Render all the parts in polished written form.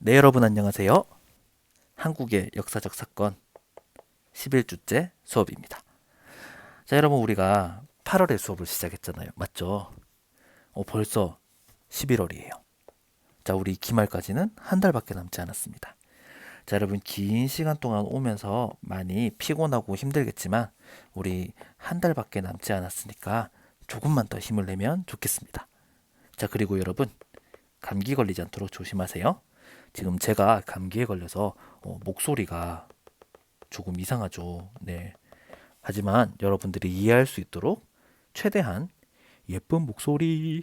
네, 여러분 안녕하세요. 한국의 역사적 사건 11주째 수업입니다. 자, 여러분 우리가 8월에 수업을 시작했잖아요. 맞죠? 벌써 11월이에요. 자, 우리 기말까지는 한 달밖에 남지 않았습니다. 자, 여러분 긴 시간 동안 오면서 많이 피곤하고 힘들겠지만 우리 한 달밖에 남지 않았으니까 조금만 더 힘을 내면 좋겠습니다. 자, 그리고 여러분 감기 걸리지 않도록 조심하세요. 지금 제가 감기에 걸려서 목소리가 조금 이상하죠. 네. 하지만 여러분들이 이해할 수 있도록 최대한 예쁜 목소리를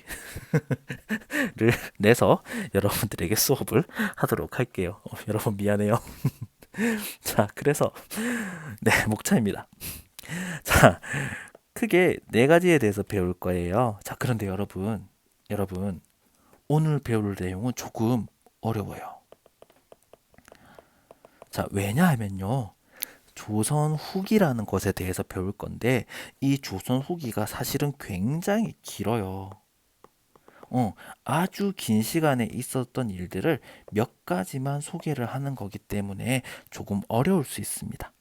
내서 여러분들에게 수업을 하도록 할게요. 여러분 미안해요. 자, 그래서 네, 목차입니다. 자, 크게 네 가지에 대해서 배울 거예요. 자, 그런데 여러분 오늘 배울 내용은 조금 어려워요. 자, 왜냐하면요. 조선 후기라는 것에 대해서 배울 건데 이 조선 후기가 사실은 굉장히 길어요. 아주 긴 시간에 있었던 일들을 몇 가지만 소개를 하는 거기 때문에 조금 어려울 수 있습니다.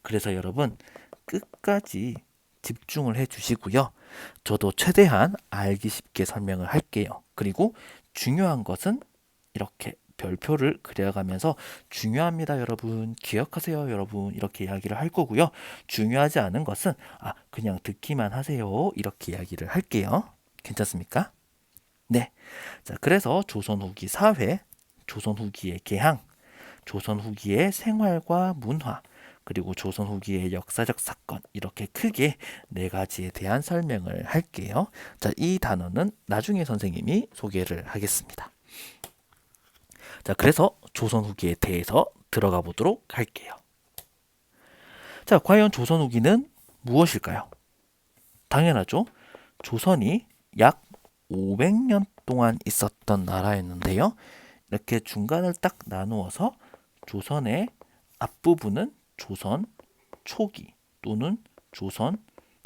그래서 여러분 끝까지 집중을 해 주시고요. 저도 최대한 알기 쉽게 설명을 할게요. 그리고 중요한 것은 이렇게 별표를 그려가면서 중요합니다, 여러분. 기억하세요, 여러분. 이렇게 이야기를 할 거고요. 중요하지 않은 것은 그냥 듣기만 하세요. 이렇게 이야기를 할게요. 괜찮습니까? 네. 자, 그래서 조선 후기 사회, 조선 후기의 개항, 조선 후기의 생활과 문화, 그리고 조선 후기의 역사적 사건 이렇게 크게 네 가지에 대한 설명을 할게요. 자, 이 단어는 나중에 선생님이 소개를 하겠습니다. 자, 그래서 조선 후기에 대해서 들어가 보도록 할게요. 자, 과연 조선 후기는 무엇일까요? 당연하죠. 조선이 약 500년 동안 있었던 나라였는데요. 이렇게 중간을 딱 나누어서 조선의 앞부분은 조선 초기 또는 조선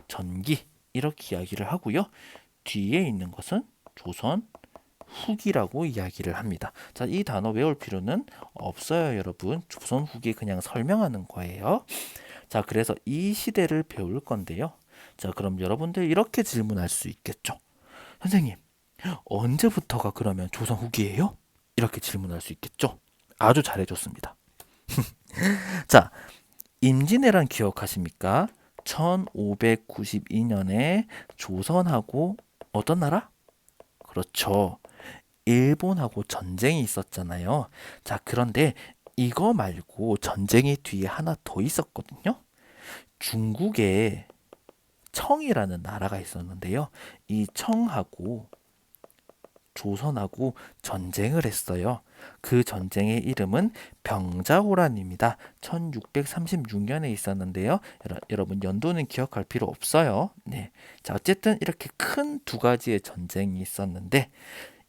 전기 이렇게 이야기를 하고요. 뒤에 있는 것은 조선 후기라고 이야기를 합니다. 자, 이 단어 외울 필요는 없어요, 여러분. 조선 후기 그냥 설명하는 거예요. 자, 그래서 이 시대를 배울 건데요. 자, 그럼 여러분들 이렇게 질문할 수 있겠죠. 선생님, 언제부터가 그러면 조선 후기예요? 이렇게 질문할 수 있겠죠. 아주 잘해줬습니다. 자, 임진왜란 기억하십니까? 1592년에 조선하고 어떤 나라? 그렇죠. 일본하고 전쟁이 있었잖아요. 자, 그런데 이거 말고 전쟁이 뒤에 하나 더 있었거든요. 중국에 청이라는 나라가 있었는데요. 이 청하고 조선하고 전쟁을 했어요. 그 전쟁의 이름은 병자호란입니다. 1636년에 있었는데요. 여러분 연도는 기억할 필요 없어요. 네. 자, 어쨌든 이렇게 큰 두 가지의 전쟁이 있었는데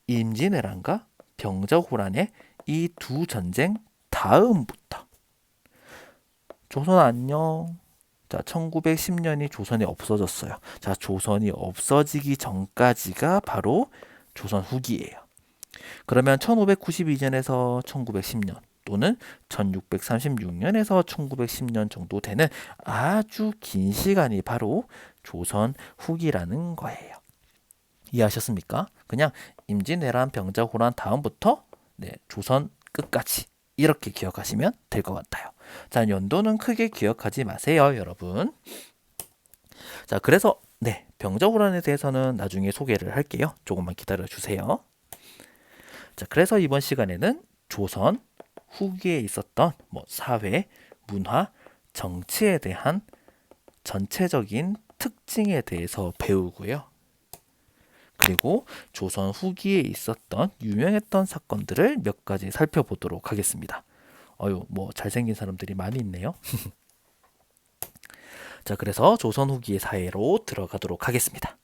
임진왜란과 병자호란의 이 두 전쟁 다음부터 조선 안녕. 자, 1910년이 조선이 없어졌어요. 자, 조선이 없어지기 전까지가 바로 조선 후기예요. 그러면 1592년에서 1910년 또는 1636년에서 1910년 정도 되는 아주 긴 시간이 바로 조선 후기라는 거예요. 이해하셨습니까? 그냥 임진왜란 병자호란 다음부터 조선 끝까지 이렇게 기억하시면 될 것 같아요. 자, 연도는 크게 기억하지 마세요, 여러분. 자, 그래서 병자호란에 대해서는 나중에 소개를 할게요. 조금만 기다려 주세요. 자, 그래서 이번 시간에는 조선 후기에 있었던 사회, 문화, 정치에 대한 전체적인 특징에 대해서 배우고요. 그리고 조선 후기에 있었던 유명했던 사건들을 몇 가지 살펴보도록 하겠습니다. 잘생긴 사람들이 많이 있네요. 자, 그래서 조선 후기의 사회로 들어가도록 하겠습니다.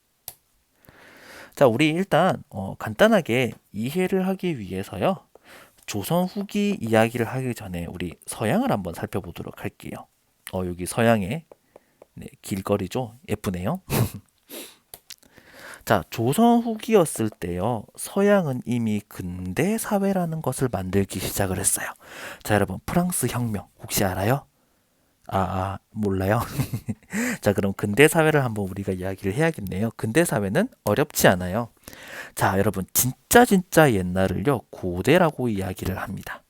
자, 우리 일단 간단하게 이해를 하기 위해서요. 조선 후기 이야기를 하기 전에 우리 서양을 한번 살펴보도록 할게요. 여기 서양의 길거리죠. 예쁘네요. 자, 조선 후기였을 때요. 서양은 이미 근대 사회라는 것을 만들기 시작을 했어요. 자, 여러분, 프랑스 혁명 혹시 알아요? 몰라요? 자, 그럼 근대 사회를 한번 우리가 이야기를 해야겠네요. 근대 사회는 어렵지 않아요. 자, 여러분, 진짜 옛날을요, 고대라고 이야기를 합니다.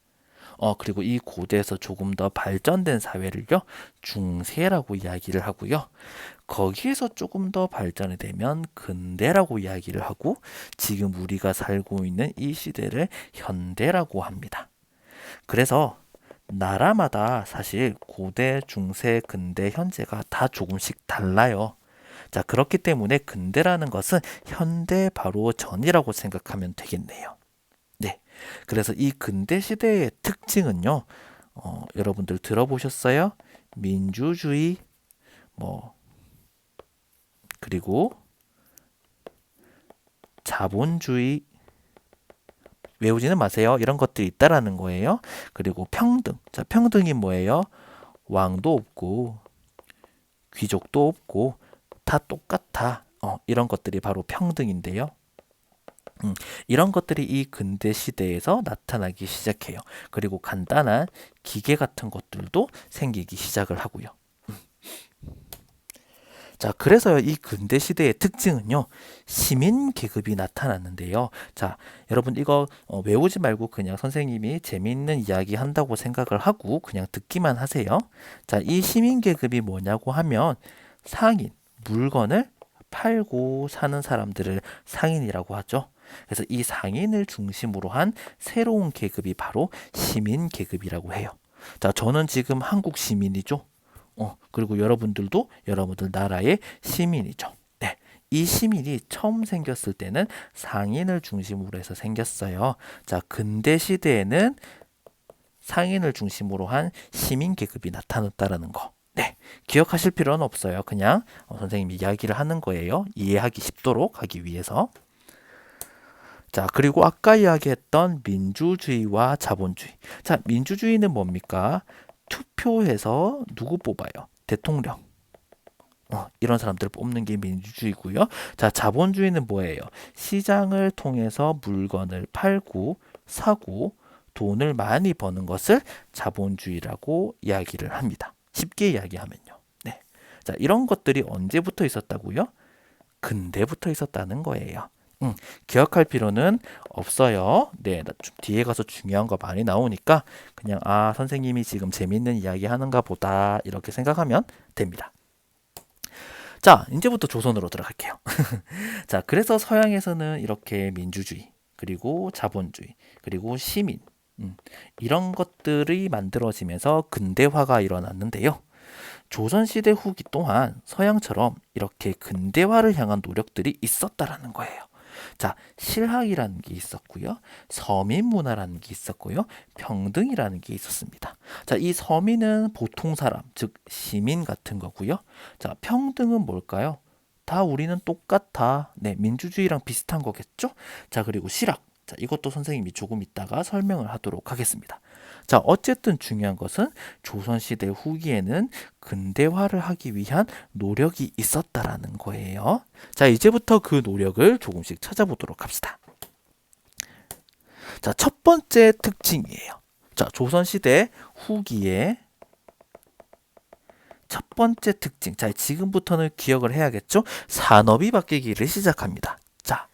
그리고 이 고대에서 조금 더 발전된 사회를요, 중세라고 이야기를 하고요. 거기에서 조금 더 발전이 되면 근대라고 이야기를 하고, 지금 우리가 살고 있는 이 시대를 현대라고 합니다. 그래서 나라마다 사실 고대, 중세, 근대, 현재가 다 조금씩 달라요. 자, 그렇기 때문에 근대라는 것은 현대 바로 전이라고 생각하면 되겠네요. 네. 그래서 이 근대 시대의 특징은요, 여러분들 들어보셨어요? 민주주의, 뭐, 그리고 자본주의, 외우지는 마세요. 이런 것들이 있다라는 거예요. 그리고 평등. 자, 평등이 뭐예요? 왕도 없고, 귀족도 없고, 다 똑같아. 이런 것들이 바로 평등인데요. 이런 것들이 이 근대 시대에서 나타나기 시작해요. 그리고 간단한 기계 같은 것들도 생기기 시작을 하고요. 자, 그래서요, 이 근대 시대의 특징은요, 시민 계급이 나타났는데요. 자, 여러분 이거 외우지 말고 그냥 선생님이 재미있는 이야기 한다고 생각을 하고 그냥 듣기만 하세요. 자, 이 시민 계급이 뭐냐고 하면 상인, 물건을 팔고 사는 사람들을 상인이라고 하죠. 그래서 이 상인을 중심으로 한 새로운 계급이 바로 시민 계급이라고 해요. 자, 저는 지금 한국 시민이죠. 그리고 여러분들도 여러분들 나라의 시민이죠. 네. 이 시민이 처음 생겼을 때는 상인을 중심으로 해서 생겼어요. 자, 근대 시대에는 상인을 중심으로 한 시민 계급이 나타났다라는 거. 네. 기억하실 필요는 없어요. 그냥 선생님이 이야기를 하는 거예요. 이해하기 쉽도록 하기 위해서. 자, 그리고 아까 이야기했던 민주주의와 자본주의. 자, 민주주의는 뭡니까? 투표해서 누구 뽑아요? 대통령. 이런 사람들을 뽑는 게 민주주의고요. 자, 자본주의는 뭐예요? 시장을 통해서 물건을 팔고 사고 돈을 많이 버는 것을 자본주의라고 이야기를 합니다. 쉽게 이야기하면요. 네. 자, 이런 것들이 언제부터 있었다고요? 근대부터 있었다는 거예요. 기억할 필요는 없어요. 네, 뒤에 가서 중요한 거 많이 나오니까 그냥 선생님이 지금 재밌는 이야기 하는가 보다 이렇게 생각하면 됩니다. 자, 이제부터 조선으로 들어갈게요. 자, 그래서 서양에서는 이렇게 민주주의, 그리고 자본주의, 그리고 시민, 이런 것들이 만들어지면서 근대화가 일어났는데요. 조선시대 후기 또한 서양처럼 이렇게 근대화를 향한 노력들이 있었다라는 거예요. 자, 실학이라는 게 있었고요. 서민 문화라는 게 있었고요. 평등이라는 게 있었습니다. 자, 이 서민은 보통 사람, 즉 시민 같은 거고요. 자, 평등은 뭘까요? 다 우리는 똑같아. 네, 민주주의랑 비슷한 거겠죠? 자, 그리고 실학. 자, 이것도 선생님이 조금 이따가 설명을 하도록 하겠습니다. 자, 어쨌든 중요한 것은 조선시대 후기에는 근대화를 하기 위한 노력이 있었다라는 거예요. 자, 이제부터 그 노력을 조금씩 찾아보도록 합시다. 자, 첫 번째 특징이에요. 자, 조선시대 후기에 첫 번째 특징. 자, 지금부터는 기억을 해야겠죠? 산업이 바뀌기를 시작합니다. 자,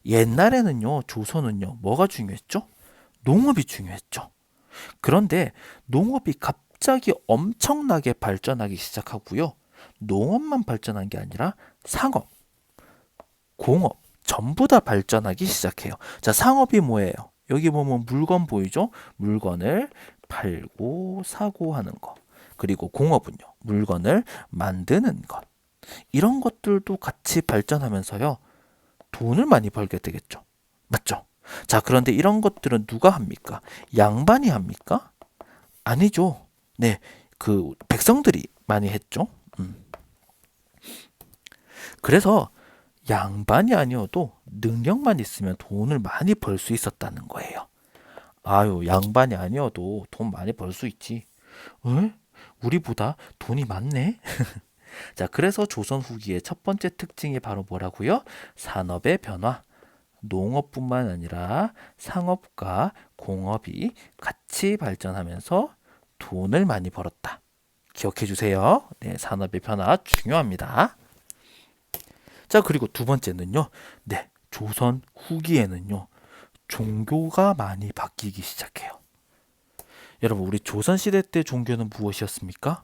옛날에는요, 조선은요, 뭐가 중요했죠? 농업이 중요했죠. 그런데 농업이 갑자기 엄청나게 발전하기 시작하고요. 농업만 발전한 게 아니라 상업, 공업 전부 다 발전하기 시작해요. 자, 상업이 뭐예요? 여기 보면 물건 보이죠? 물건을 팔고 사고 하는 거. 그리고 공업은요. 물건을 만드는 것. 이런 것들도 같이 발전하면서요. 돈을 많이 벌게 되겠죠. 맞죠? 자, 그런데 이런 것들은 누가 합니까? 양반이 합니까? 아니죠. 네, 그 백성들이 많이 했죠. 그래서 양반이 아니어도 능력만 있으면 돈을 많이 벌 수 있었다는 거예요. 아유, 양반이 아니어도 돈 많이 벌 수 있지. 에? 우리보다 돈이 많네? 자, 그래서 조선 후기의 첫 번째 특징이 바로 뭐라고요? 산업의 변화. 농업뿐만 아니라 상업과 공업이 같이 발전하면서 돈을 많이 벌었다. 기억해 주세요. 네, 산업의 변화 중요합니다. 자, 그리고 두 번째는요. 네, 조선 후기에는요. 종교가 많이 바뀌기 시작해요. 여러분, 우리 조선시대 때 종교는 무엇이었습니까?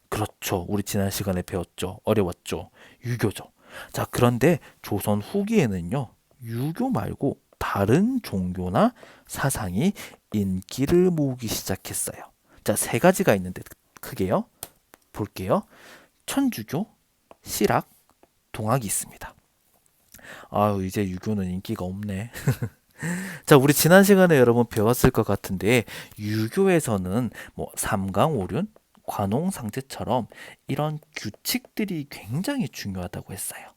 그렇죠. 우리 지난 시간에 배웠죠. 어려웠죠. 유교죠. 자, 그런데 조선 후기에는요. 유교 말고 다른 종교나 사상이 인기를 모으기 시작했어요. 자, 세 가지가 있는데 크게요. 볼게요. 천주교, 실학, 동학이 있습니다. 아유, 이제 유교는 인기가 없네. 자, 우리 지난 시간에 여러분 배웠을 것 같은데 유교에서는 뭐 삼강오륜, 관홍상제처럼 이런 규칙들이 굉장히 중요하다고 했어요.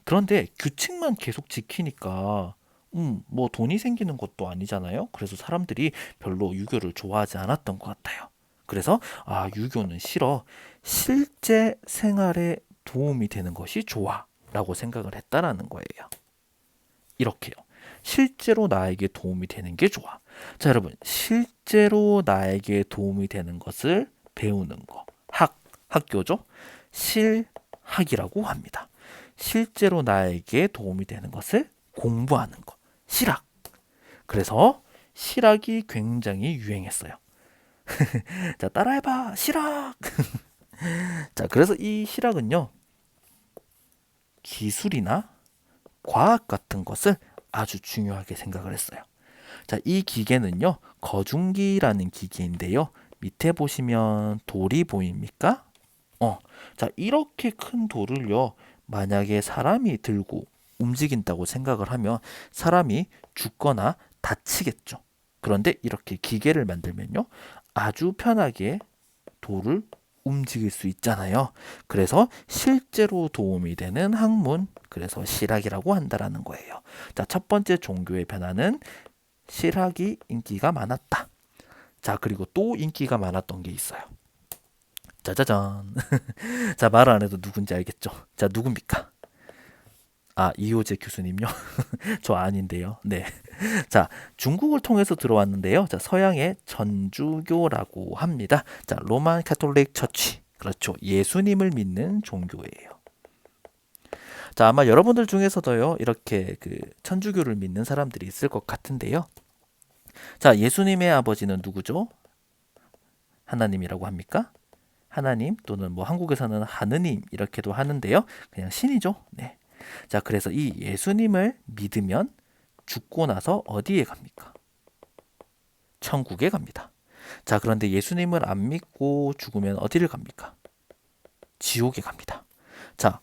그런데 규칙만 계속 지키니까 뭐 돈이 생기는 것도 아니잖아요. 그래서 사람들이 별로 유교를 좋아하지 않았던 것 같아요. 그래서 유교는 싫어. 실제 생활에 도움이 되는 것이 좋아라고 생각을 했다라는 거예요. 이렇게요. 실제로 나에게 도움이 되는 게 좋아. 자, 여러분, 실제로 나에게 도움이 되는 것을 배우는 거. 학교죠? 실학이라고 합니다. 실제로 나에게 도움이 되는 것을 공부하는 거. 실학. 그래서 실학이 굉장히 유행했어요. 자, 따라해봐. 실학. 자, 그래서 이 실학은요. 기술이나 과학 같은 것을 아주 중요하게 생각을 했어요. 자, 이 기계는요, 거중기라는 기계인데요. 밑에 보시면 돌이 보입니까? 자, 이렇게 큰 돌을요, 만약에 사람이 들고 움직인다고 생각을 하면 사람이 죽거나 다치겠죠. 그런데 이렇게 기계를 만들면요, 아주 편하게 돌을 움직일 수 있잖아요. 그래서 실제로 도움이 되는 학문, 그래서 실학이라고 한다라는 거예요. 자, 첫 번째 종교의 변화는 실학이 인기가 많았다. 자, 그리고 또 인기가 많았던 게 있어요. 짜자잔. 자, 말 안 해도 누군지 알겠죠? 자, 누굽니까? 이호재 교수님요? 저 아닌데요. 네. 자, 중국을 통해서 들어왔는데요. 자, 서양의 천주교라고 합니다. 자, 로만 카톨릭 처치. 그렇죠. 예수님을 믿는 종교예요. 자, 아마 여러분들 중에서도요, 이렇게 그 천주교를 믿는 사람들이 있을 것 같은데요. 자, 예수님의 아버지는 누구죠? 하나님이라고 합니까? 하나님 또는 뭐 한국에서는 하느님 이렇게도 하는데요. 그냥 신이죠. 네. 자, 그래서 이 예수님을 믿으면 죽고 나서 어디에 갑니까? 천국에 갑니다. 자, 그런데 예수님을 안 믿고 죽으면 어디를 갑니까? 지옥에 갑니다. 자,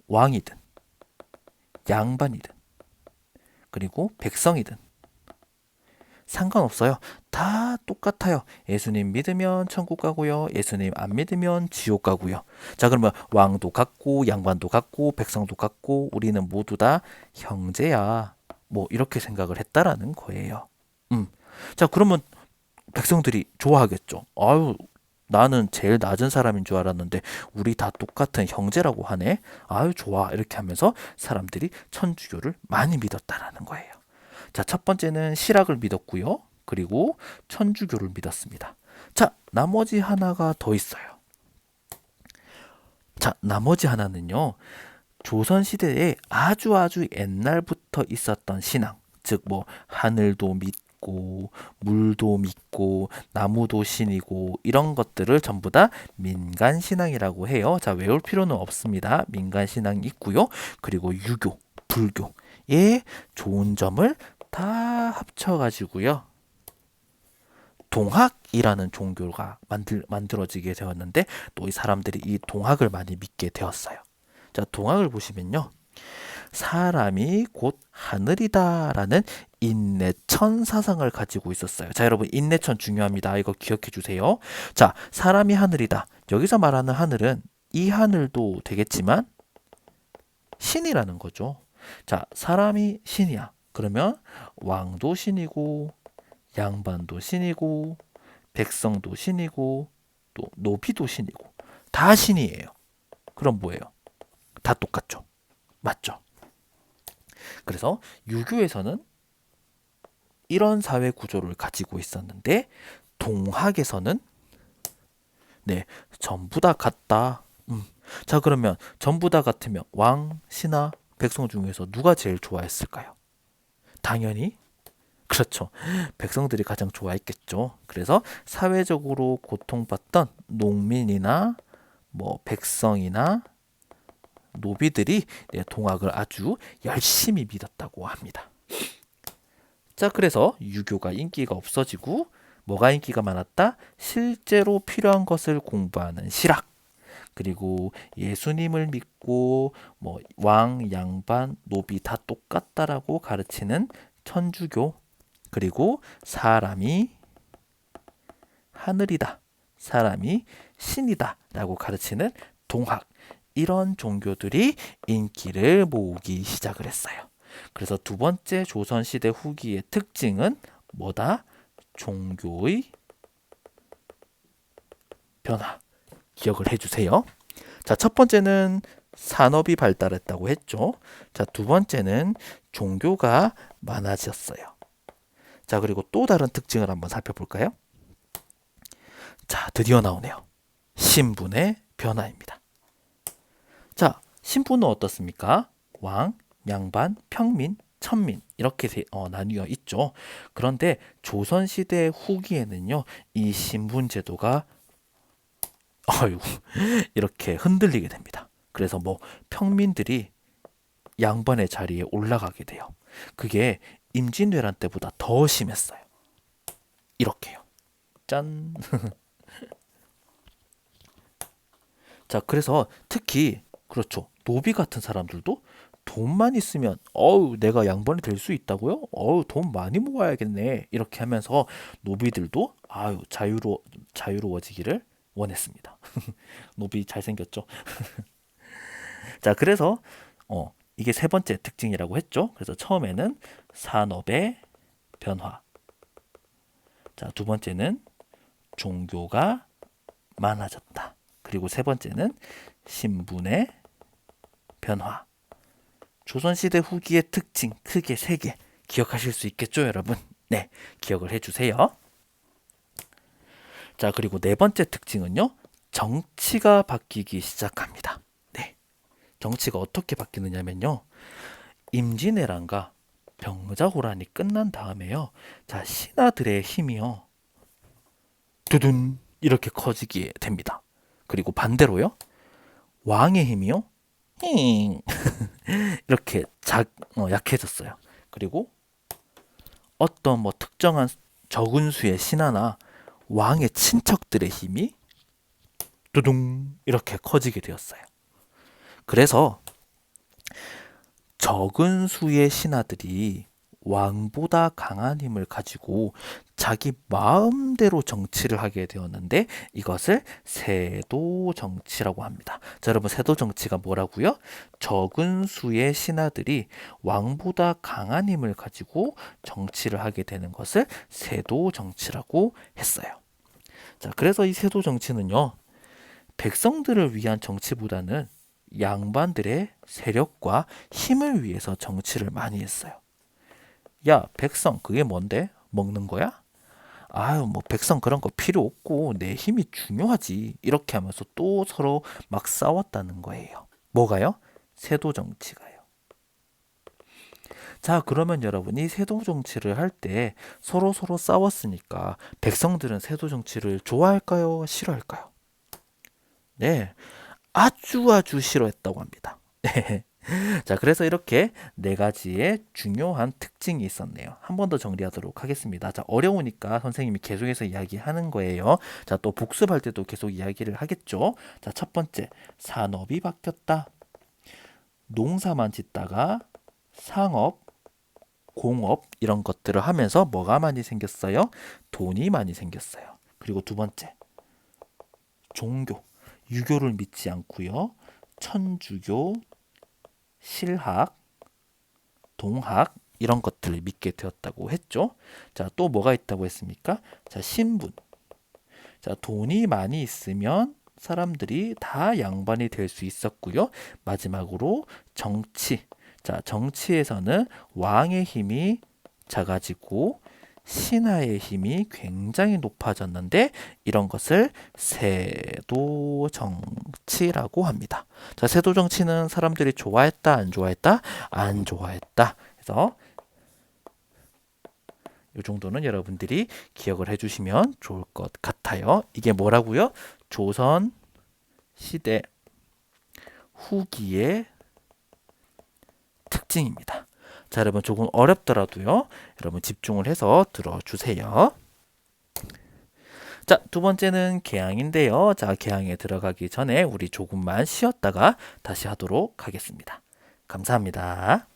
왕이든 양반이든 그리고 백성이든 상관없어요. 다 똑같아요. 예수님 믿으면 천국 가고요. 예수님 안 믿으면 지옥 가고요. 자, 그러면 왕도 같고 양반도 같고 백성도 같고 우리는 모두 다 형제야. 뭐 이렇게 생각을 했다라는 거예요. 자, 그러면 백성들이 좋아하겠죠. 아유, 나는 제일 낮은 사람인 줄 알았는데 우리 다 똑같은 형제라고 하네. 아유, 좋아. 이렇게 하면서 사람들이 천주교를 많이 믿었다라는 거예요. 자, 첫 번째는 실학을 믿었고요. 그리고 천주교를 믿었습니다. 자, 나머지 하나가 더 있어요. 자, 나머지 하나는요. 조선시대에 아주 옛날부터 있었던 신앙. 즉, 뭐, 하늘도 믿고, 물도 믿고, 나무도 신이고, 이런 것들을 전부 다 민간신앙이라고 해요. 자, 외울 필요는 없습니다. 민간신앙이 있고요. 그리고 유교, 불교의 좋은 점을 다 합쳐가지고요. 동학이라는 종교가 만들어지게 되었는데 또 이 사람들이 이 동학을 많이 믿게 되었어요. 자, 동학을 보시면요. 사람이 곧 하늘이다라는 인내천 사상을 가지고 있었어요. 자, 여러분 인내천 중요합니다. 이거 기억해 주세요. 자, 사람이 하늘이다. 여기서 말하는 하늘은 이 하늘도 되겠지만 신이라는 거죠. 자, 사람이 신이야. 그러면 왕도 신이고 양반도 신이고 백성도 신이고 또 노비도 신이고 다 신이에요. 그럼 뭐예요? 다 똑같죠. 맞죠? 그래서 유교에서는 이런 사회 구조를 가지고 있었는데 동학에서는 네, 전부 다 같다. 자, 그러면 전부 다 같으면 왕, 신하, 백성 중에서 누가 제일 좋아했을까요? 당연히 그렇죠. 백성들이 가장 좋아했겠죠. 그래서 사회적으로 고통받던 농민이나 뭐 백성이나 노비들이 동학을 아주 열심히 믿었다고 합니다. 자, 그래서 유교가 인기가 없어지고 뭐가 인기가 많았다? 실제로 필요한 것을 공부하는 실학. 그리고 예수님을 믿고 뭐 왕, 양반, 노비 다 똑같다라고 가르치는 천주교. 그리고 사람이 하늘이다. 사람이 신이다라고 가르치는 동학. 이런 종교들이 인기를 모으기 시작을 했어요. 그래서 두 번째 조선시대 후기의 특징은 뭐다? 종교의 변화. 기억을 해주세요. 자, 첫 번째는 산업이 발달했다고 했죠. 자, 두 번째는 종교가 많아졌어요. 자, 그리고 또 다른 특징을 한번 살펴볼까요? 자, 드디어 나오네요. 신분의 변화입니다. 자, 신분은 어떻습니까? 왕, 양반, 평민, 천민 이렇게 나뉘어 있죠. 그런데 조선시대 후기에는요, 이 신분 제도가 어이구, 이렇게 흔들리게 됩니다. 그래서 뭐 평민들이 양반의 자리에 올라가게 돼요. 그게 임진왜란 때보다 더 심했어요. 이렇게요. 짠. 자, 그래서 특히 그렇죠. 노비 같은 사람들도 돈만 있으면 어우 내가 양반이 될 수 있다고요? 어우 돈 많이 모아야겠네. 이렇게 하면서 노비들도 아유 자유로워지기를 원했습니다. 노비 잘생겼죠? 자, 그래서 이게 세 번째 특징이라고 했죠. 그래서 처음에는 산업의 변화. 자, 두 번째는 종교가 많아졌다. 그리고 세 번째는 신분의 변화. 조선시대 후기의 특징 크게 세 개 기억하실 수 있겠죠, 여러분? 네, 기억을 해주세요. 자, 그리고 네 번째 특징은요. 정치가 바뀌기 시작합니다. 네, 정치가 어떻게 바뀌느냐면요. 임진왜란과 병자호란이 끝난 다음에요. 자, 신하들의 힘이요. 두둔 이렇게 커지게 됩니다. 그리고 반대로요. 왕의 힘이요. 이렇게 약해졌어요. 그리고 어떤 뭐 특정한 적은 수의 신하나 왕의 친척들의 힘이 두둥 이렇게 커지게 되었어요. 그래서 적은 수의 신하들이 왕보다 강한 힘을 가지고 자기 마음대로 정치를 하게 되었는데 이것을 세도 정치라고 합니다. 자, 여러분 세도 정치가 뭐라고요? 적은 수의 신하들이 왕보다 강한 힘을 가지고 정치를 하게 되는 것을 세도 정치라고 했어요. 자, 그래서 이 세도 정치는요. 백성들을 위한 정치보다는 양반들의 세력과 힘을 위해서 정치를 많이 했어요. 야, 백성 그게 뭔데? 먹는 거야? 아유, 뭐 백성 그런 거 필요 없고 내 힘이 중요하지. 이렇게 하면서 또 서로 막 싸웠다는 거예요. 뭐가요? 세도 정치가요. 자, 그러면 여러분이 세도 정치를 할 때 서로 싸웠으니까 백성들은 세도 정치를 좋아할까요? 싫어할까요? 네, 아주 싫어했다고 합니다. 네. 자, 그래서 이렇게 네 가지의 중요한 특징이 있었네요. 한 번 더 정리하도록 하겠습니다. 자, 어려우니까 선생님이 계속해서 이야기하는 거예요. 자, 또 복습할 때도 계속 이야기를 하겠죠. 자, 첫 번째, 산업이 바뀌었다. 농사만 짓다가 상업, 공업 이런 것들을 하면서 뭐가 많이 생겼어요? 돈이 많이 생겼어요. 그리고 두 번째, 종교, 유교를 믿지 않고요. 천주교, 실학, 동학 이런 것들을 믿게 되었다고 했죠. 자, 또 뭐가 있다고 했습니까? 자, 신분. 자, 돈이 많이 있으면 사람들이 다 양반이 될 수 있었고요. 마지막으로 정치. 자, 정치에서는 왕의 힘이 작아지고 신하의 힘이 굉장히 높아졌는데 이런 것을 세도 정치라고 합니다. 자, 세도 정치는 사람들이 좋아했다, 안 좋아했다? 안 좋아했다. 그래서 이 정도는 여러분들이 기억을 해주시면 좋을 것 같아요. 이게 뭐라고요? 조선 시대 후기의 특징입니다. 자, 여러분 조금 어렵더라도요. 여러분 집중을 해서 들어주세요. 자, 두 번째는 개항인데요. 자, 개항에 들어가기 전에 우리 조금만 쉬었다가 다시 하도록 하겠습니다. 감사합니다.